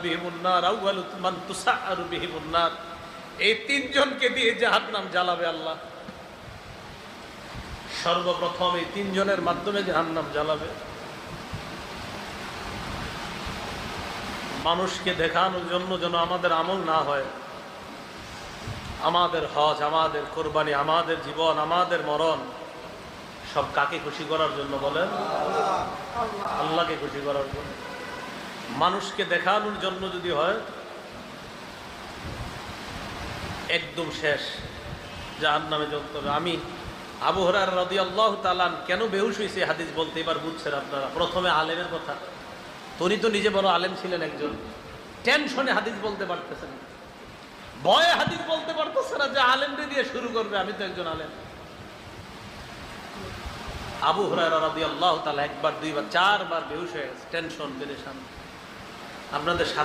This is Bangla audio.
বিহিমুন নার আউয়ালু মান তুসাআরু বিহিমুন নার। এই তিনজনকে দিয়ে জাহান্নাম জ্বালাবে আল্লাহ। সর্বপ্রথম এই তিনজনের মাধ্যমে জাহান্নাম জ্বালাবে। মানুষকে দেখানোর জন্য যেন আমাদের আমল না হয়, আমাদের হজ, আমাদের কোরবানি, আমাদের জীবন, আমাদের মরণ সব কাকে খুশি করার জন্য বলেন? আল্লাহকে খুশি করার জন্য। মানুষকে দেখানোর জন্য যদি হয়, একদম শেষ, জাহান্নামে যোগ করবে। আমি আবু হুরায়রা রাদিয়াল্লাহু তাআলা কেন বেহুশ হয়েছে হাদিস বলতে এবার বুঝছেন আপনারা। প্রথমে আলেমের কথা, উনি তো নিজে বড় আলেম ছিলেন একজন, টেনশনে হাদিস বলতে পারতেছেন, ভয়ে হাদিস বলতে পারতেছে না যে আলেমদের দিয়ে শুরু করবে, আমি তো একজন আলেম। আবু হুরায়রা রাদিয়াল্লাহু তাআলা একবার, দুইবার, চারবার বেহুশ হয়ে গেছে, টেনশন পেরেশান। আপনাদের